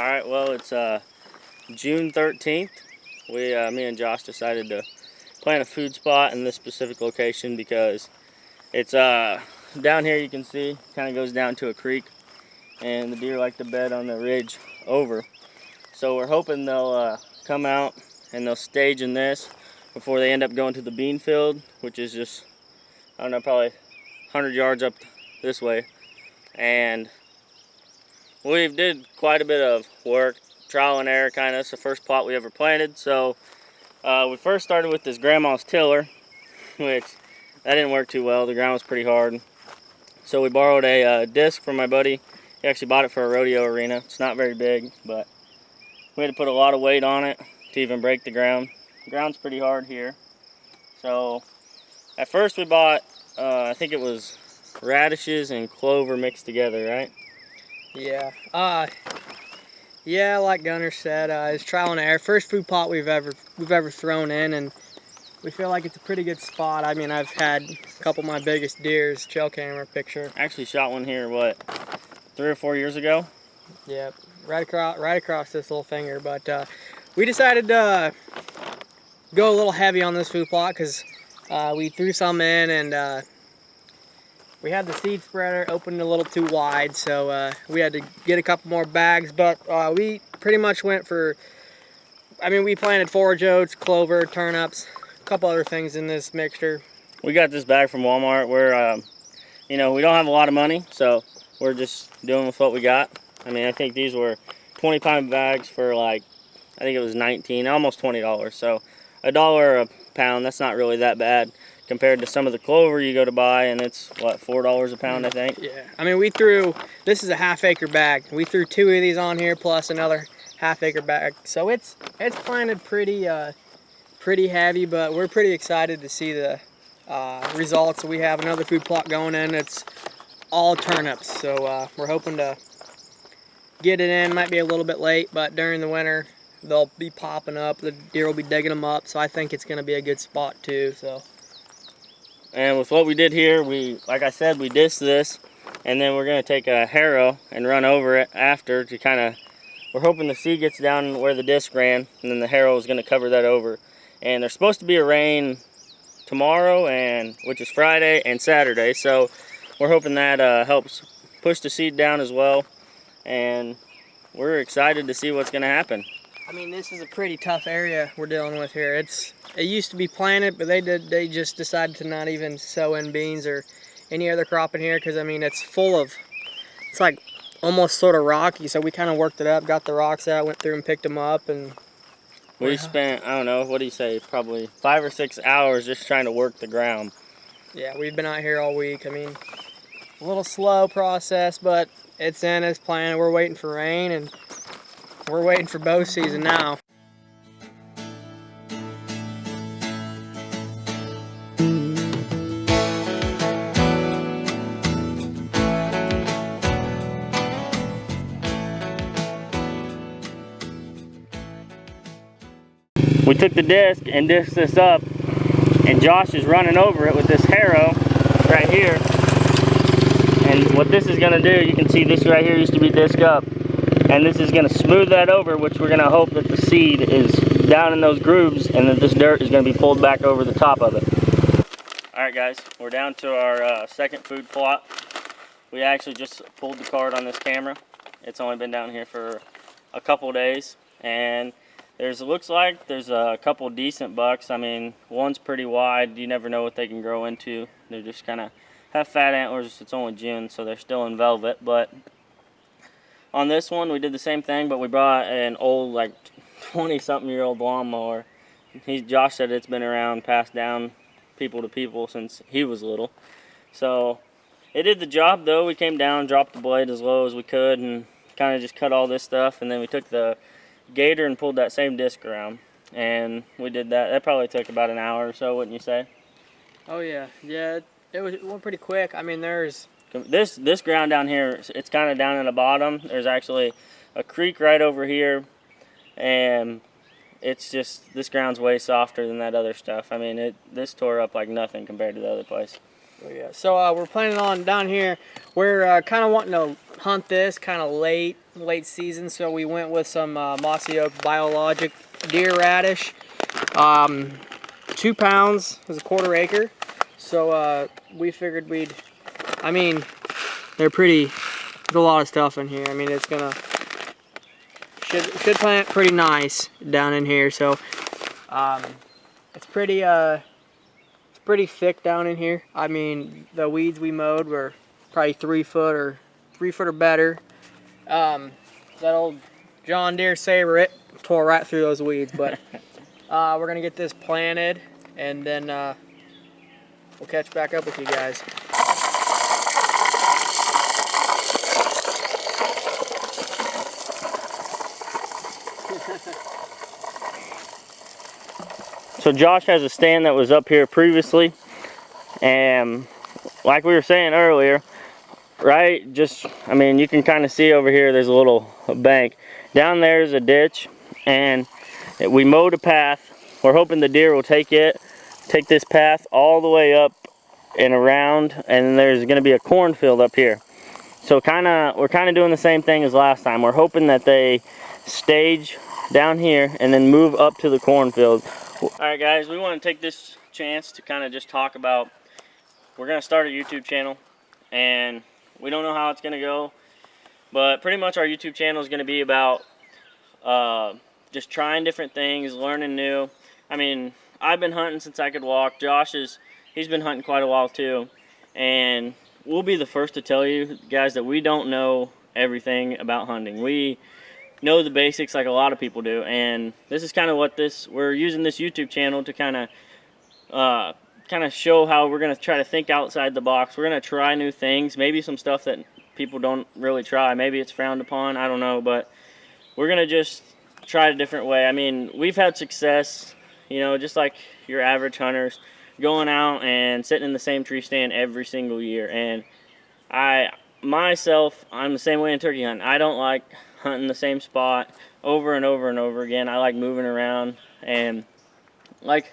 All right, well, it's June 13th. Me and Josh decided to plant a food spot in this specific location because it's down here. You can see kind of goes down to a creek, and the deer like to bed on the ridge over. So we're hoping they'll come out and they'll stage in this before they end up going to the bean field, which is just, I don't know, probably 100 yards up this way. And we've did quite a bit of work, trial and error kind of. It's the first plot we ever planted. So we first started with this grandma's tiller, which that didn't work too well. The ground was pretty hard. So we borrowed a disc from my buddy. He actually bought it for a rodeo arena. It's not very big, but we had to put a lot of weight on it to even break the ground. The ground's pretty hard here. So at first we bought, I think it was radishes and clover mixed together, right? Yeah. Yeah, like Gunner said, it's trial and error. First food plot we've ever thrown in, and we feel like it's a pretty good spot. I mean, I've had a couple of my biggest deers. Trail camera picture. I actually shot one here, what, 3 or 4 years ago? Yep, right across this little finger. But we decided to go a little heavy on this food plot because we threw some in, and we had the seed spreader opened a little too wide, so we had to get a couple more bags. But we pretty much went for, I mean, we planted forage oats, clover, turnips, a couple other things in this mixture. We got this bag from Walmart. We don't have a lot of money, so we're just doing with what we got. I mean, I think these were 20-pound bags for like, I think it was $19, almost $20. So $1 a pound, that's not really that bad compared to some of the clover you go to buy, and it's what, $4 a pound, I think. Yeah, I mean, this is a half-acre bag. We threw 2 of these on here plus another half-acre bag, so it's planted pretty heavy, but we're pretty excited to see the results. We have another food plot going in. It's all turnips, so we're hoping to get it in. Might be a little bit late, but during the winter they'll be popping up. The deer will be digging them up, so I think it's going to be a good spot too. So. And with what we did here, like I said, we disced this, and then we're going to take a harrow and run over it after to kind of, we're hoping the seed gets down where the disc ran, and then the harrow is going to cover that over. And there's supposed to be a rain tomorrow, which is Friday and Saturday, so we're hoping that helps push the seed down as well, and we're excited to see what's going to happen. I mean, this is a pretty tough area we're dealing with here. It used to be planted, but they just decided to not even sow in beans or any other crop in here because, I mean, it's like almost sort of rocky, so we kind of worked it up, got the rocks out, went through and picked them up, and we spent, I don't know, what do you say, probably 5 or 6 hours just trying to work the ground. Yeah, we've been out here all week. I mean, a little slow process, but it's in as planned. We're waiting for rain, and we're waiting for bow season now. We took the disc and disced this up, and Josh is running over it with this harrow right here. And what this is going to do, you can see this right here used to be disc up, and this is going to smooth that over, which we're going to hope that the seed is down in those grooves and that this dirt is going to be pulled back over the top of it. Alright guys, we're down to our second food plot. We actually just pulled the card on this camera. It's only been down here for a couple days, and looks like there's a couple decent bucks. I mean, one's pretty wide. You never know what they can grow into. They're just kind of have fat antlers. It's only June, so they're still in velvet. But on this one, we did the same thing, but we brought an old, like 20-something-year-old lawnmower. Josh said it's been around, passed down people to people since he was little. So it did the job, though. We came down, dropped the blade as low as we could, and kind of just cut all this stuff, and then we took the gator and pulled that same disc around, and we did that. That probably took about an hour or so, wouldn't you say? Oh yeah, it went pretty quick. I mean, there's this ground down here, it's kind of down in the bottom. There's actually a creek right over here, and it's just, this ground's way softer than that other stuff. I mean, this tore up like nothing compared to the other place. Yeah, so we're planning on down here. We're kind of wanting to hunt this kind of late season, so we went with some Mossy Oak Biologic deer radish. 2 pounds is a 1/4 acre, so we figured we'd. I mean, they're pretty. There's a lot of stuff in here. I mean, it's gonna should plant pretty nice down in here. So it's pretty thick down in here. I mean, the weeds we mowed were probably 3 foot or better. That old John Deere saber, it tore right through those weeds. But we're gonna get this planted, and then we'll catch back up with you guys. So Josh has a stand that was up here previously, and like we were saying earlier, right, just, I mean, you can kind of see over here there's a little bank. Down there is a ditch, and we mowed a path. We're hoping the deer will take this path all the way up and around, and there's going to be a cornfield up here. So we're kind of doing the same thing as last time. We're hoping that they stage down here and then move up to the cornfield. Alright guys, we want to take this chance to kind of just talk about, we're going to start a YouTube channel, and we don't know how it's going to go, but pretty much our YouTube channel is going to be about just trying different things, learning new. I mean, I've been hunting since I could walk. He's been hunting quite a while too, and we'll be the first to tell you guys that we don't know everything about hunting. We know the basics like a lot of people do, and this is kind of what we're using this YouTube channel to kind of show how we're going to try to think outside the box. We're going to try new things, maybe some stuff that people don't really try. Maybe it's frowned upon, I don't know, but we're going to just try it a different way. I mean, we've had success, you know, just like your average hunters, going out and sitting in the same tree stand every single year. And I'm the same way in turkey hunting. I don't like hunting the same spot over and over and over again. I like moving around, and like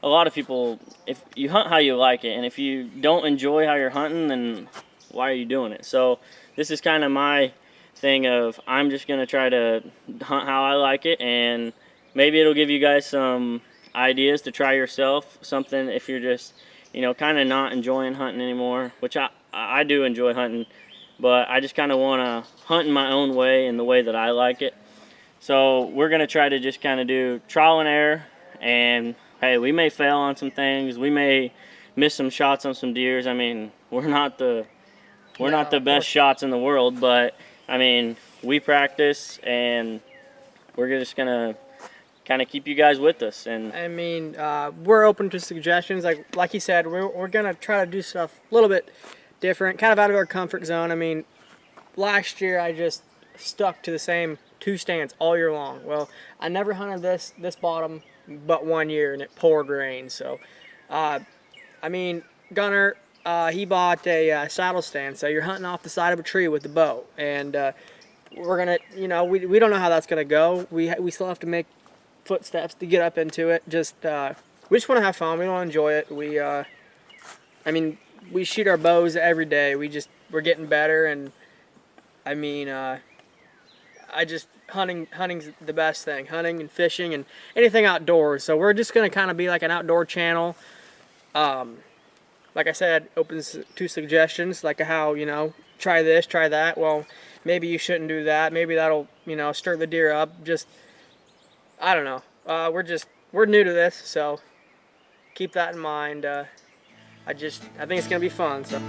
a lot of people, if you hunt how you like it, and if you don't enjoy how you're hunting, then why are you doing it? So this is kind of my thing of, I'm just going to try to hunt how I like it, and maybe it'll give you guys some ideas to try yourself, something if you're just, you know, kind of not enjoying hunting anymore, which I do enjoy hunting, but I just kind of want to hunt in my own way, in the way that I like it. So we're going to try to just kind of do trial and error, and hey, we may fail on some things, we may miss some shots on some deers. I mean, we're not the best shots in the world, but I mean, we practice, and we're just going to kind of keep you guys with us. And I mean, we're open to suggestions. Like you said, we're gonna try to do stuff a little bit different, kind of out of our comfort zone. I mean, last year I just stuck to the same 2 stands all year long. Well, I never hunted this bottom but 1 year, and it poured rain. So, I mean, Gunner, he bought a saddle stand, so you're hunting off the side of a tree with the bow, and we're gonna, you know, we don't know how that's gonna go. We still have to make footsteps to get up into it. Just we just want to have fun. We want to enjoy it. I mean, we shoot our bows every day. We're getting better, and I mean, hunting's the best thing. Hunting and fishing and anything outdoors. So we're just gonna kind of be like an outdoor channel. Like I said, open to suggestions, like how, you know, try this, try that. Well, maybe you shouldn't do that. Maybe that'll, you know, stir the deer up. Just, I don't know. We're new to this, so keep that in mind. I think it's gonna be fun. So.